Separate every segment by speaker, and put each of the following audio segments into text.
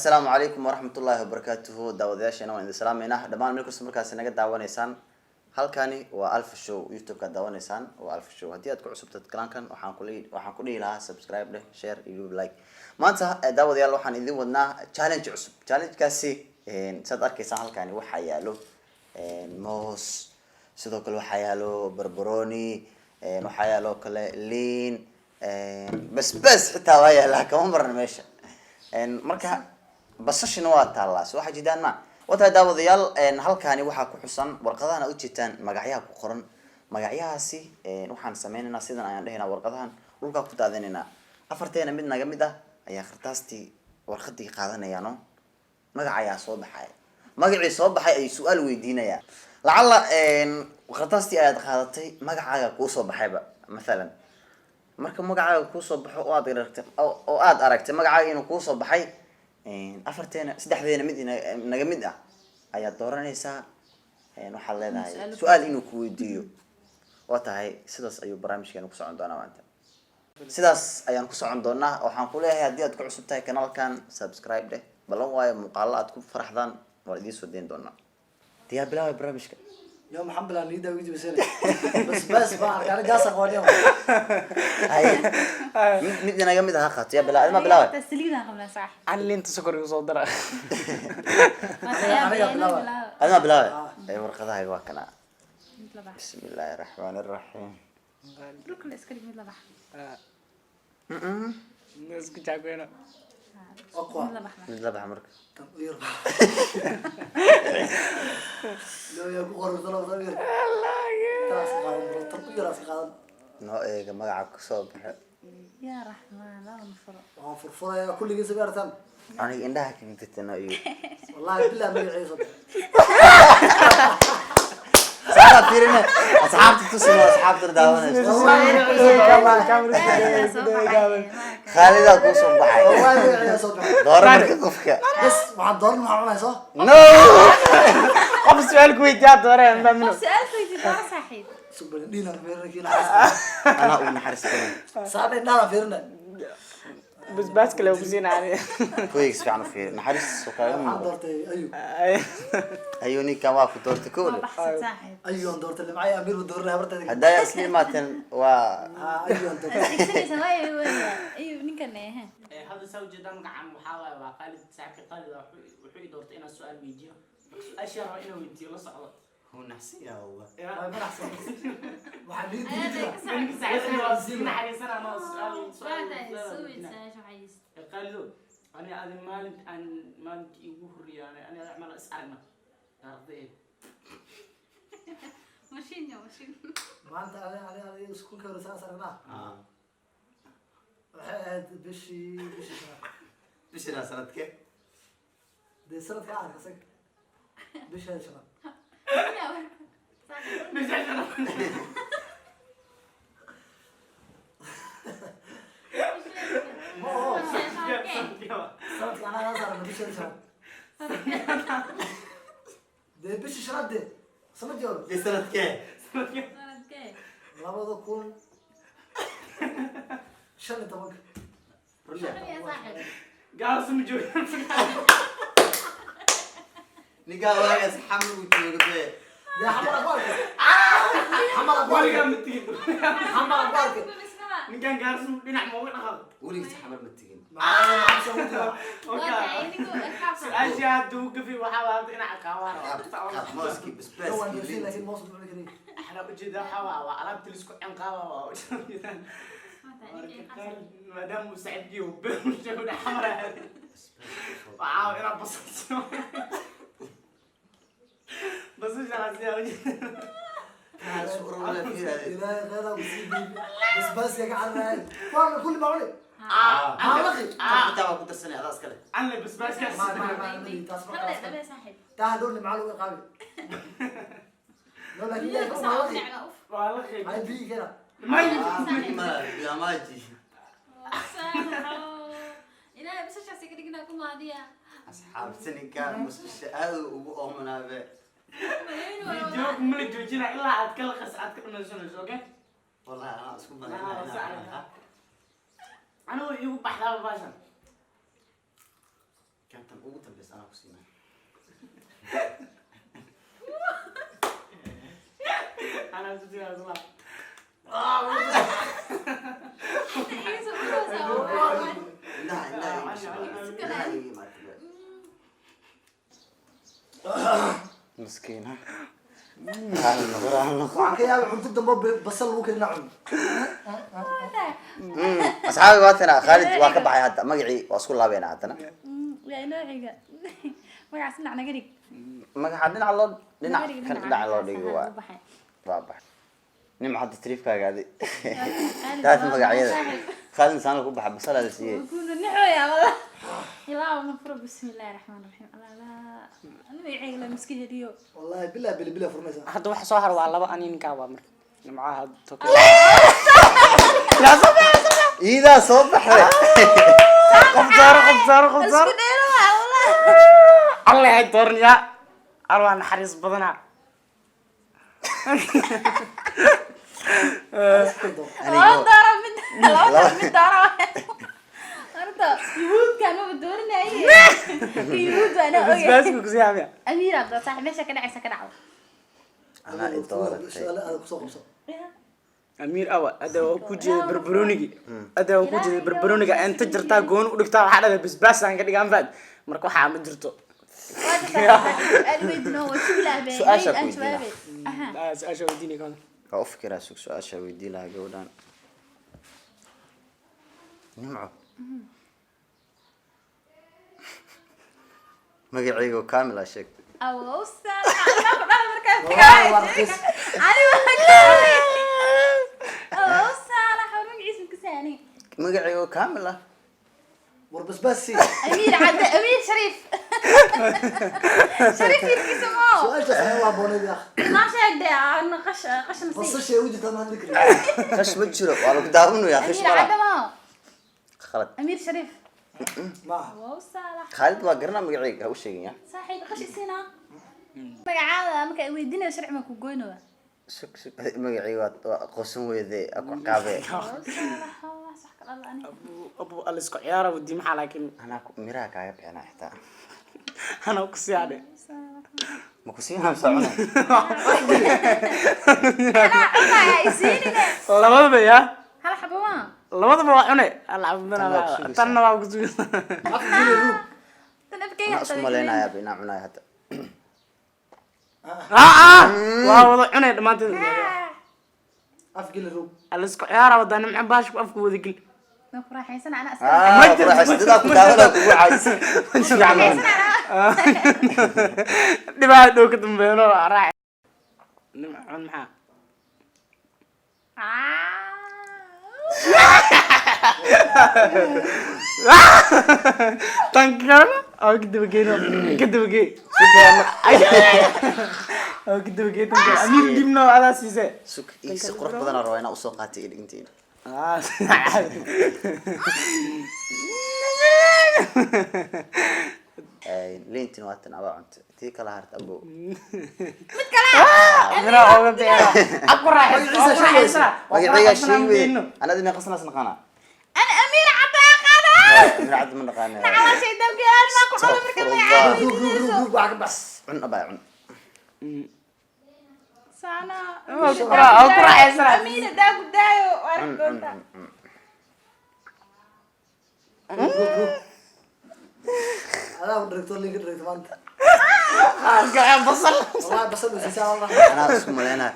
Speaker 1: السلام عليكم ورحمة الله وبركاته داودياشنا وإن سلامنا دمان ملكو سمركاس نجد داونيسان halkani waa Alpha Show YouTube ka daawaneysaan waa Alpha Show hadii aad ku cusubtad kanaalkan waxaan ku dhihi lahaa subscribe leh share iyo like maanta daawadayaal waxaan idin wadnaa challenge cusub challenge-kaasi sad arkaysaan halkani waxa yaalo moos sidoo kale waxa yaalo barbaroni waxa yaalo kale liin bas xitaa waa yaala kama marna meesha marka basashina waa taala soo xajidaan ma wata daawadayaal halkani waxa ku xusan warqadahan u jeetaan magacyaha ku qoran magacyahaasi waxaan sameeynaa sidan ayaan dhahaynaa warqadahan dhulka ku daadinayna afarteena mid naga mid ah ayaa qartaastii warqadii qaadanayaano magac ayaa soo baxay magacii soo baxay ay su'aal weydiinayaan lacala qartaastii aad qaadatay magacaaga ku soo baxayba midalan marka magacaaga ku soo baxo oo aad aragtay magacaaga inuu ku soo baxay afarteena saddexdeena mid naga mid ah ayaa dooranaysaa waxa leedahay su'aal inuu ku weydiiyo watahay sidaas ayuu barnaamijkeena ku socon doonaa maanta sidaas ayaan ku socon doonaa waxaan ku leeyahay hadii aad ku cusub tahay kanaalkan subscribe leh balan waayo muuqaal aad ku faraxdaan waa idin soo deyn doonaa diyaar bilaw barnaamijka
Speaker 2: يوم محمد الله نيدا ويجي بسنة بس بقى أنا جالس أقول يوم
Speaker 1: هاي مدينا جميل هاخت يا بلا ما بلاوي
Speaker 3: تسلينا قبل صح
Speaker 4: علي انت سكر يصدر
Speaker 1: انا بلاوي اي ورقه هاي واكنا بسم الله الرحمن الرحيم
Speaker 3: ركن اسكري مثل بحر
Speaker 4: الناس كتاكوينا
Speaker 2: أقوى
Speaker 1: مثل بحر مرك
Speaker 2: تنقير لو يبغى قرر طلب طويل تاس قادم تنقير راس قادم
Speaker 1: نو ايه مقعك صوب
Speaker 3: يا رحمن لا نفر
Speaker 2: فرفرة يا كل جنس بيرتم
Speaker 1: انا عندها كنت تنايو
Speaker 2: والله بالله ما يعيش
Speaker 1: صار فيرنا اصحابتي تصلوا اصحابتي داونه خالد اكو صباحي
Speaker 2: والله ما يعيش صبح
Speaker 1: دور مرك قفك
Speaker 2: بس واحد دور ما عمله صح
Speaker 1: نو
Speaker 4: قف سؤال كويت يا دورين ممنوع
Speaker 3: سألت في صحيح
Speaker 2: سبحان دينا فيرنا كنا
Speaker 1: انا اقول نحرس كمان
Speaker 2: صار لنا فيرنا
Speaker 4: بس بس كلو بزين عليه
Speaker 1: كويس في عنو في نحرس وكاين
Speaker 2: دورتي أيوه
Speaker 1: ايوني كما في دورت كول
Speaker 3: بحث صاحب
Speaker 2: أيوه دورت اللي معي أمير ودورنا برتدي
Speaker 1: هدايا سليماتن و
Speaker 2: أيوه دورت
Speaker 3: تكسري سواي ايوه نكن
Speaker 5: هذا سوي جدا مقعم وحاول وقال ساعك قال وحي دورت انا سؤال ويديو اشياء انه ويديو لا صعود
Speaker 1: هو نحسي هو
Speaker 5: يا
Speaker 2: ما أحسن وحنين
Speaker 5: من ساعتها وزينا على سنه ما سؤال قال له انا هذا مالك يقول يعني انا اعمل اسالنا ارضي
Speaker 3: ماشين يا ماشين
Speaker 2: ما أنت على سكول كورسان صرنا بشي
Speaker 1: ايش انا سنتك
Speaker 2: دي سنة كعاد كسك بشي هذا شنو
Speaker 5: مش عشان
Speaker 2: سنة كعاد أنا صار بشي هذا شنو دي بشي شنو دي سنة جول
Speaker 1: دي سنتك
Speaker 2: لا بده يكون شنو تبغى
Speaker 5: قال اسم جوي
Speaker 1: نيجا واقف حمل وتجربه
Speaker 2: يا حمر أقوالك حمر أقوالك
Speaker 5: قال متين
Speaker 2: حمر أقوالك
Speaker 5: كان قال اسم بنع موضوع هذا
Speaker 1: ولي تحمل متجين
Speaker 2: ما سويتها
Speaker 5: اشياء توقفي وحاول انا عقاوار
Speaker 1: ماسكي بس
Speaker 2: هو اللي لكن موصل بالكريم
Speaker 5: احنا بجد حوا وعربت الاسكو عنقاوه ما دام مساعد يوب وجهه حمراء وعاو انا بصت بس ايش غازي
Speaker 2: لا غير بس يا جعل والله كل ما اقول
Speaker 1: كنت السنه هذا اسكله
Speaker 5: انا بس كاس
Speaker 2: ما تعال دول اللي معلومه قوي لو لا كده
Speaker 5: والله خير
Speaker 2: هاي بي كده
Speaker 5: ما
Speaker 1: يا ماجي
Speaker 3: إنا بس شخصي كده كنا كم عادية
Speaker 1: اصحاب سنه كان مستشفى وامنا به
Speaker 5: فيديو من جوجينا الا عاد كل خس عاد كنا نسوي اوكي
Speaker 1: والله انا اسكت
Speaker 5: انا يبغى بحلاه باشا
Speaker 1: كانت أوقات بس أنا كسينا
Speaker 5: أنا بدي أطلع.
Speaker 1: مسكينة
Speaker 2: waxaan ka yaabay cunto dambe basal lagu kala nacun
Speaker 1: أصحابي واتنا خالد واقب حي هذا مقعي وأسكول لابين هذا
Speaker 3: يا نوعيga magacaas dhinac naga dhig
Speaker 1: مقعي حدنا على الله لنا كان كده على الله ديجوا بابا نم حد تريف كاجادي ثلاث مقعيات خالد إنسان لكم بحب بصل هذا الشيء
Speaker 3: يكون نحويا والله يلا ونفرق بسم الله الرحمن الرحيم الله لا أنا ويعيق لا مسكين اليوم
Speaker 2: wallahi bilaa bila furmaysa
Speaker 5: hadda waxa soo har waa laba ani ninka waa marka nimcaha toka
Speaker 1: إذا صبح
Speaker 5: qabsaar
Speaker 3: isku dheero والله
Speaker 5: Allah ay doorniya arwaan xariis badana
Speaker 3: لو دارا من دارا أرتا يهود كانوا بدورنا أيه يهود أنا
Speaker 5: bas
Speaker 3: أوكي
Speaker 5: ku siyaamiya
Speaker 3: أميرة عبد صاحب ماشي كده عيسى كده عو
Speaker 1: أنا إدورت
Speaker 2: su'aalaha ku soo qabso
Speaker 5: Amir awa ada ku jeedo barbaroonigi ada ku jeedo barbarooniga inta jirta goon u dhigtaa waxa dhada basbaas aan ka dhigaan baad marka waxa ma jirto
Speaker 1: سؤال كويدينا.
Speaker 5: لا سؤال وديني كان
Speaker 1: أفكر أسوق سؤال شويدي لها جودان نمعه ما قعيقو كامل أشك
Speaker 3: أو أستاذ أنا مركز كاي أنا مركز أو أستاذ حرون عيسى كساني
Speaker 1: ما قعيقو كامل
Speaker 2: warbasbaasi
Speaker 3: أمير عبد أمير شريف شريف يركي سماه
Speaker 2: su'aashaas ayaa waa boonay yaa
Speaker 3: ما شاك ده أنا قش نصيب
Speaker 2: basashay u jirtaa ma hadli
Speaker 1: خش بتشرب والله بدارونه يا خش
Speaker 3: أمير عبد
Speaker 1: ولا
Speaker 3: ما
Speaker 1: خالد
Speaker 3: أمير شريف
Speaker 2: maaha
Speaker 3: أو أستاذ
Speaker 1: خالد واقرنا ما قعيق هو شيء يا
Speaker 3: صاحب قش السنة مقعدة مك ويدينا شرع ما كوجينه
Speaker 1: سك ما قعيق قسم ويدي أكو كافي
Speaker 3: أو أستاذ الله صح الله أنا
Speaker 5: ابو الاسكو ciyaara wadii maxaa laakiin
Speaker 1: أنا مراك عيب أنا حتى
Speaker 5: ana ku siyaade
Speaker 1: ما كسينا مساعنا
Speaker 3: أنا أبغى يسيني
Speaker 5: labadaba ya
Speaker 3: هلا حبوا
Speaker 5: labadaba waa cune alabdana tan waa ku sugan
Speaker 3: تنبكي
Speaker 1: أنا أسمع لنا يا بينا عنا هذا
Speaker 5: waa wada cune dhamaanteed
Speaker 2: afgili rug
Speaker 5: الاسكو ciyaara wadana maxaa baash ku afku wada gil
Speaker 3: نفرح حسن أنا أسمع
Speaker 1: راح استدعى كتابنا كوي عايز
Speaker 3: حسن أنا
Speaker 5: dhibaa dhow ka dambeeno raac nimcan maxaa tankana oo kadaba geeno kadaba gee oo kadaba gee tankana amir dibno adaa siise
Speaker 1: سك إيش قرب بدنا روينا وسوقاتي اللي أنتين لينتين واتنا أبغى تي كلا هرت أبو
Speaker 5: mira oga beera aku raaxaysa
Speaker 1: وقعي شيء أنا دي ما قصنا سنقانا
Speaker 3: أنا أمير عبد
Speaker 1: من عد من نقانا
Speaker 3: أول شيء دمك أنا ما كنت أقول لك أنا
Speaker 2: rug waa ka bax
Speaker 1: عن أبا عن
Speaker 3: سانا
Speaker 5: aku raaxaysa
Speaker 3: أمير داك دايو
Speaker 1: عن
Speaker 3: وأنا
Speaker 1: عن
Speaker 2: adaa u dhigto linka dhigto maanta
Speaker 5: gacan basal
Speaker 2: wallahi basal u siisaa wallahi
Speaker 1: أنا أسمع لنا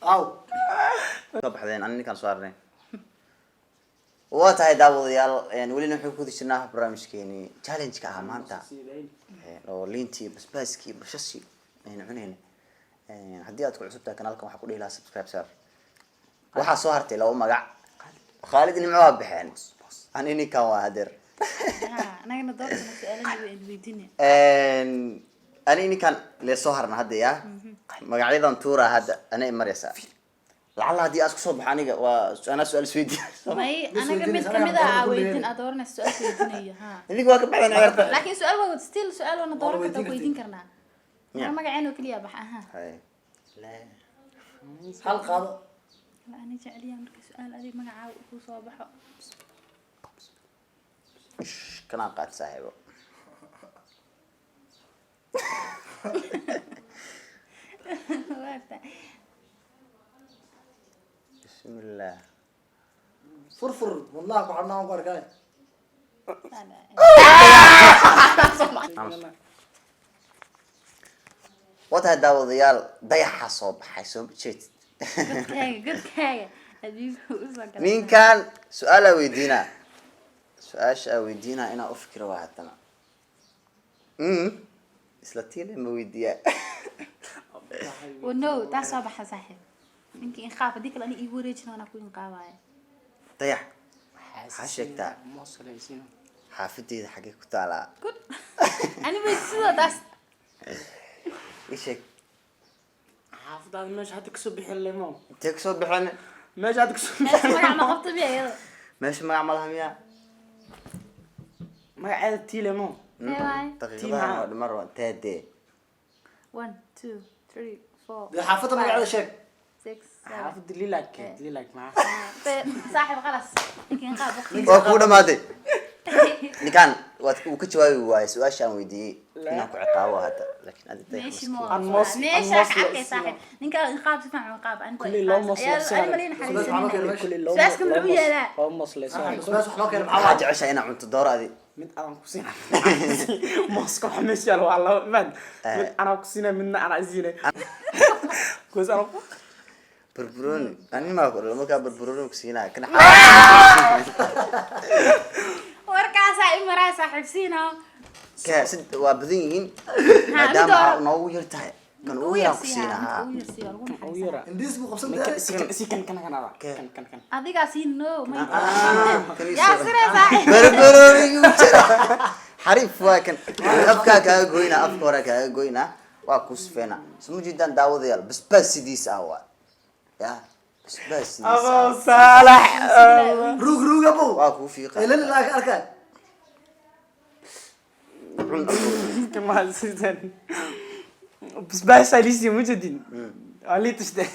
Speaker 2: aw
Speaker 1: طب حدين أنا كان صارني واتهاي داود يال يعني ولينا حكوا دشنا برامج كيني challenge كأمانتا لو لينتي بس باسكي بشسي يعني عنين هدي أدخل عصبتها كنالكم حقول لي لا سبسكرايب سير waxaa soo hartay laba magac Khalid in ma bixin aan inii kan waa hadir
Speaker 3: أنا قلنا دور سؤالين ويديني
Speaker 1: aan inii kan le soo harna hadda ya magacyadan tuura hadda ana maraysa lacala hadii aad ku soo baxo aniga waa ana su'aal isweydiin
Speaker 3: ما هي أنا قمت كمدة ويدين أدورنا السؤال ويديني ها
Speaker 1: iniga waa ka baxdan ciyaarta
Speaker 3: لكن سؤال هو ستيل سؤال وأنا دور كده ويدين كرنا ما قاعد عينه كليا بح ها
Speaker 1: hay la
Speaker 2: hal qaado
Speaker 3: لا أنا جعليها مركز سؤال أدي مقعة وصوبحه
Speaker 1: كنا قاعد صاحبه بسم الله
Speaker 2: فرفر والله وحنا وبركاي
Speaker 1: وضع داوديال ضيح صوب حيسوب شيت
Speaker 3: قد كاية أجيب وصل
Speaker 1: مين كان سؤال ويدينا سؤال ويدينا أنا أفكر واحدنا إسلاتيلي ما ويديا
Speaker 3: ونو ده صباح صاحب يمكن خاف ديك لأني يوريجنا أنا كل قاواي
Speaker 1: ضيح حاشكتا
Speaker 5: موصل يسينا
Speaker 1: حافتي حقي كتالا
Speaker 3: كل أنا بس ده
Speaker 1: إيشك
Speaker 5: حافظ هذا ماشي هتكسب بحين الليمون
Speaker 1: تكسب بحنا
Speaker 5: ماشي هتكسب
Speaker 3: ما ما قبط بيه
Speaker 1: ماشي ما أعملها مياه
Speaker 5: ما عاد تي ليمون
Speaker 3: أيوة
Speaker 1: تقريبا مرة تادي
Speaker 3: 1 2 3 4
Speaker 2: دي حافظة ما قاعدة شيك
Speaker 3: 6 7
Speaker 5: حافظ دليلك معاه
Speaker 3: صاحب خلاص يمكن قاعد وقت
Speaker 1: وكودا مادي نكان وكتشواي واي سؤال شان ويدي إنك عقابة هذا لكن هذا
Speaker 3: ماشي
Speaker 5: الموصل-
Speaker 3: ماشي
Speaker 5: الموصل
Speaker 3: حكي
Speaker 5: اسمه.
Speaker 3: صاحب نك نقاب تسمع نقاب أنا
Speaker 5: كل اللي هم
Speaker 3: يا
Speaker 5: مصلحة.
Speaker 3: أنا ملينا
Speaker 2: بس معنا كده
Speaker 3: حريصين
Speaker 2: ماشي.
Speaker 5: كل اللي
Speaker 3: سؤالكم العوية لا
Speaker 5: هم موصل يسوي
Speaker 2: بس وحنا كده
Speaker 1: حاجة
Speaker 2: محاول
Speaker 1: عشان أنا عملت الدورة هذه
Speaker 5: من أنا كوسينا ماسكو حمش يا والله من أنا كوسينا من أنا عزينة كوس أنا
Speaker 1: بربروني أنا ما أقول لما كان بربروني وكسينا كنا
Speaker 3: وركع صاحب مرا صاحب سينا
Speaker 1: كاسد وابدين ما
Speaker 3: ها،
Speaker 1: دام
Speaker 3: بدور.
Speaker 1: نو يرتاح كان ويا كسينا
Speaker 5: أو يرى
Speaker 2: انديس بو قبصن
Speaker 5: من
Speaker 2: ده
Speaker 5: سكن كان
Speaker 3: adiga siin no ma
Speaker 1: كان
Speaker 3: yaa sire saaxiib
Speaker 1: بربروني حريف واكن أفكا كأجوينا أفكارا كأجوينا وكوسفنا سمو جدا داود يال بس ديس أهوا يا بس ديس
Speaker 5: أبو صالح
Speaker 2: روق روق ابو
Speaker 1: واكو في
Speaker 2: إيه لين لا أركان
Speaker 5: كما سيدان بس ليسي مجدين علي تشتى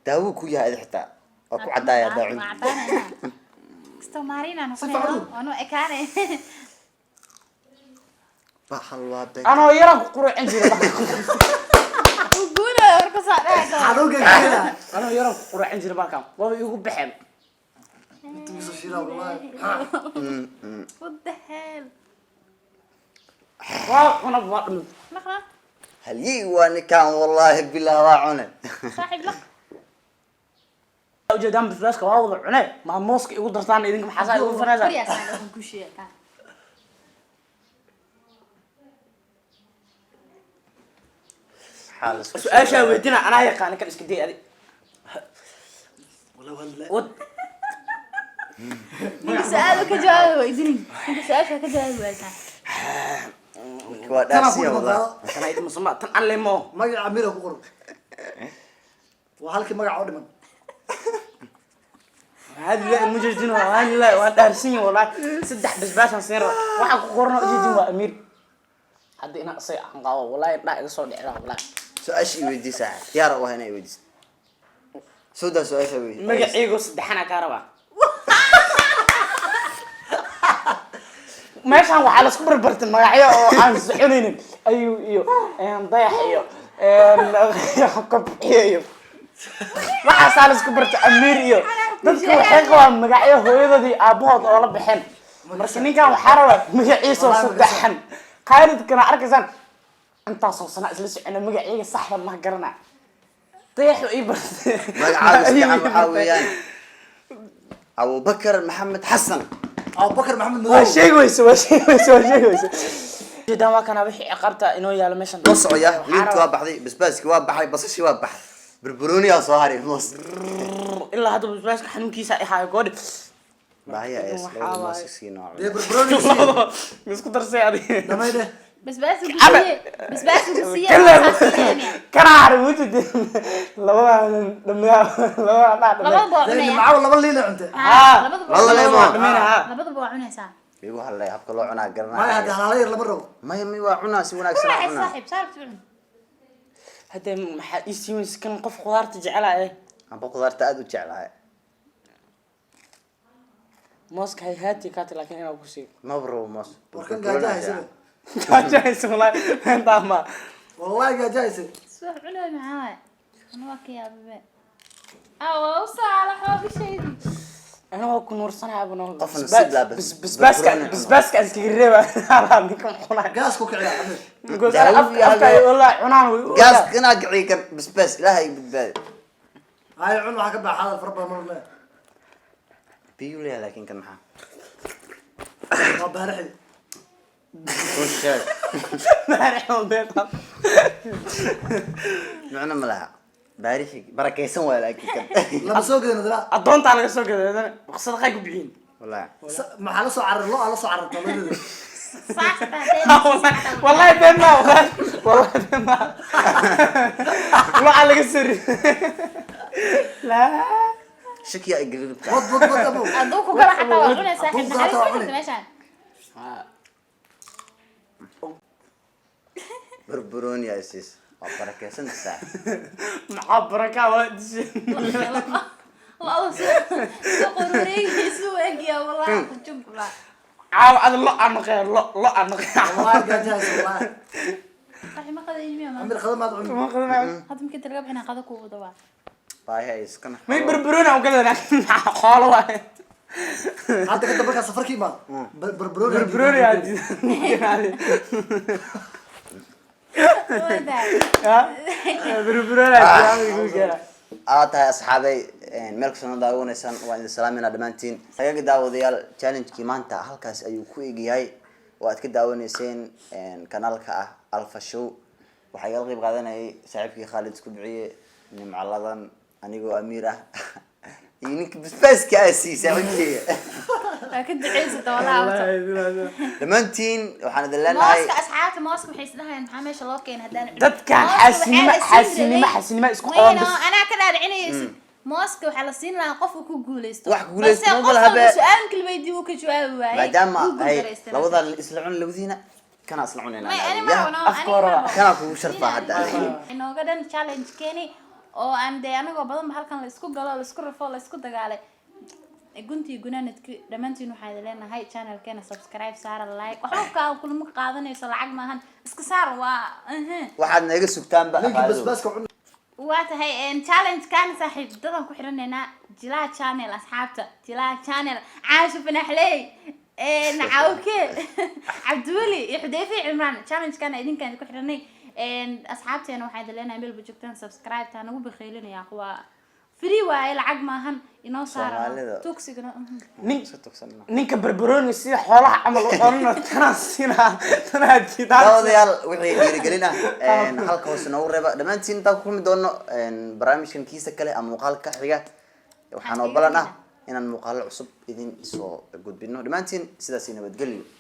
Speaker 1: داو كويا هذا حتى أكو عدايا داعون
Speaker 3: استمارين أنا أنا أكاني
Speaker 1: بحلوا بك
Speaker 5: أنا يرى قرع عندي
Speaker 3: وقوله وركز على
Speaker 2: عدوك كده
Speaker 5: أنا يرى قرع عندي بالكم والله يقول بحال
Speaker 2: تبيس الشيرة والله
Speaker 3: what the hell
Speaker 5: وأنا بقول
Speaker 3: لقنا
Speaker 1: هل يواني كان والله بالله واعونه
Speaker 3: صاحب لق
Speaker 5: وجدان بفلاسك واوضع عناه مع موسك يقول درسان إذنكم حسا يقول فرنسا
Speaker 3: كوريا سنة كل شيء كان
Speaker 1: حال
Speaker 5: سؤال شاويتنا أنا يقان كان إسكدي هذه
Speaker 2: ولا ولا
Speaker 5: ود
Speaker 3: ninka su-aal ka jawaabo idinin ninka su-aasha ka jawaabo waa sax
Speaker 1: كواداسيا والله
Speaker 5: كان هيدا مسمى تنعلمه
Speaker 2: مقع عميرة كقرب وهالك مقع عودمان
Speaker 5: هذا لا مجرجين وهذا لا ودارسين والله سدح بس باش نصير واحد قرنا جيجين وأمير هذا أنا أصيع قاوة والله لا يقصد على والله
Speaker 1: سؤال شيء ودي ساعة يارا وهنا يودي سودا سؤال شيء
Speaker 5: ما يقول سدحنا كهرباء ماشي هو على صبر برتن ما يعيو عن سحنين أيو ضيح حكب أيو ما حصل سكبرت أمير dadka waxay qabaan magacyo hooyadii aabahood oo la bixin marka ninkan waxa raba magaciisa saddexan qaaridkana arkaysan inta soo sana isla socona magaciisa saxda ma garana deexo ii bartay
Speaker 1: magacaaga waxaa weeyaan Abu Bakar Maxamed Xasan
Speaker 2: أبو بكر محمد
Speaker 5: waa
Speaker 2: مدوب
Speaker 5: sheegayso jidaan waa kana wixii qabta inoo yaalo meeshan
Speaker 1: وصعيا لينت وابحدي بسباسك وابحي بصشي وابح بربروني يا صهري موس
Speaker 5: ilaa hadda basbaaska xanuunkiisa ay hayo goodhi
Speaker 1: باهي اس
Speaker 5: waxaa
Speaker 1: لو
Speaker 5: waaye.
Speaker 1: موسكسينا
Speaker 2: ده بربروني سي
Speaker 5: isku darsay adiga
Speaker 2: لما يده
Speaker 3: بس قصية بس قصية
Speaker 5: kana harmuudid labada
Speaker 3: labada
Speaker 2: ده اللي
Speaker 3: buu
Speaker 2: معاه ولا بالليل أنت
Speaker 1: والله لا ما
Speaker 3: labada buu cunaysaa
Speaker 1: يقول هلا هبك لو عنا
Speaker 2: ما
Speaker 1: قرنا
Speaker 2: يهدي على لما رو
Speaker 1: ما يمي وعنا سي وناك
Speaker 3: waxay
Speaker 1: سنا
Speaker 3: saaxiib saar tuun
Speaker 5: hadda maxaa ii siimaysa kan qof khudaarta jecel ah
Speaker 1: amba qudaarta aad u jeclahay
Speaker 5: mooska hayhaati kaati laakiin inaa ku siiyo
Speaker 1: mabro moos
Speaker 2: warkan gaajahaysa
Speaker 5: gaajahaysa wallaahi intaa ma
Speaker 2: wallahi gaajahaysa
Speaker 3: subax cunoy maxaa ana waa ka yaababe waa u saala xoogashaydi
Speaker 5: ana waa ku nuursanahay abno
Speaker 1: qofna sid laa
Speaker 5: basbaaska aan iskaga reeba ala ninkan xunaa
Speaker 2: gaas ku kiciya xamid
Speaker 5: because afka ay wallaahi cunaan way
Speaker 1: gaas kana gicii kan basbaas ilaahay badbaadi
Speaker 2: hay cun waxa ka baxada farba marna
Speaker 1: biyo leeyahay laakiin kan maxaa
Speaker 2: waa baaraxi
Speaker 1: Bullshit.
Speaker 5: maarixo beeqa
Speaker 1: macna ma laha baarixi barakeysan waa laakiin kan
Speaker 2: lama soo geedin dala
Speaker 5: adoonta laga soo gaday sadaqay ku bixin
Speaker 1: wallahi
Speaker 2: maxaa la soo carar lo ala soo cararta ladada
Speaker 5: والله بما والله بما والله لك سري لا
Speaker 1: shaki ay galin
Speaker 2: wad wad wad abu
Speaker 3: aduu ku kala xataa waa cunaysaa
Speaker 2: Aduu
Speaker 3: xidna
Speaker 2: ku kala
Speaker 3: xariis
Speaker 2: xataa
Speaker 3: ma meeshaan
Speaker 1: burburoni ay sis waa barakeysan tahay
Speaker 5: معبرك وادش
Speaker 3: la qurureygiisu eegya wallahi ku jubla
Speaker 5: عاو هذا لا انا غير لا انا غير
Speaker 2: wallahi gaajahaysa wallahi
Speaker 3: waxay ma qadayni ma
Speaker 2: amir khadamaad cun
Speaker 5: ما خذنا
Speaker 3: hadda markii talaga bixina qada ku wada waa
Speaker 1: baahay iskana
Speaker 5: ما يبربرونا وكذا خاله واحد
Speaker 2: hadda ka dambe ka safarkii ma barbaroni
Speaker 5: بربروني هادي بربروني هادي يقول كذا
Speaker 1: aad tahay asxaabay meel kasta noo daawanaysaan waa idin salaamayna dhammaantiin hagaga daawadayaal challenge-kii maanta halkaas ayuu ku eegyahay oo aad ka daawanayseen kanaalka ah Alpha Show waxaa igala qayb qaadanayay saaxiibkii Khalid isku biciye nimcaladan anigoo Amiir ah iyo ninka basbaaska ah saaxiibkii
Speaker 3: ka duceysata wallahi
Speaker 1: dhammaantiin waxaan idin leenahay
Speaker 3: mooska asxaabta mooska waxay isdhahayn maxaa meesha loo keenay haddaan
Speaker 5: dadkan xasinimo isku
Speaker 3: wayno
Speaker 5: qoon
Speaker 3: anaa ka dhaadhicinaysa mooska waxaa la siin lahaa qof uu ku guuleysto
Speaker 1: Wax ku guuleysto
Speaker 3: balse
Speaker 1: ma
Speaker 3: qof
Speaker 1: laha be.
Speaker 3: walba su-aal kalweydii uu ka jawaabi waayey
Speaker 1: maadaama
Speaker 3: wuu
Speaker 1: ay
Speaker 3: guuldareystay.
Speaker 1: labada isla cun labadiina kana isla cunayna
Speaker 3: May, ani ma rabo,
Speaker 5: afka hore waa.
Speaker 1: kana kugu sharfaa hadda
Speaker 3: inooga dhan challenge keeni oo aan dee anagoo badanba halkan la isku galo la isku rafo la isku dagaalay guntii gunaanadki dhammaantiin waxaa idin leenahay channelkeena subscribe saara like waxba kaa kulma qaadanayso lacag maahan iska saar waa
Speaker 1: waxaad naga sugtaanba
Speaker 2: ninkii basbaaska cun
Speaker 3: waa tahay challenge kan saaxiibadan ku xiranaynaa jilaa channel asxaabta jilaa channel caashu fanaxley nacawke cabdiweli iyo xudeyfi cimraan challenge kan idinkaan ku xiranay asxaabteena waxaa idin leenahay meel bujugtaan subscribe taa nagu bakhaylinayaa kuwa free waaye lacag maahan inoo saara
Speaker 1: Soomaalida.
Speaker 3: tugsigana
Speaker 1: iska tugsanna
Speaker 5: ninka barbarooni sida xoolaha camal u qorno tanaa sinaa tanaa jidaan
Speaker 1: daawadayaal wixii dhiirigelin ah halka hoose noogu reeba dhammaantiin intaan ku kulmi doono barnaamijkan kiisa kale ama muuqaalka xiga waxaan oo balan ah inaan muuqaalo cusub idin soo gudbino dhammaantiin sidaas nabadgelyo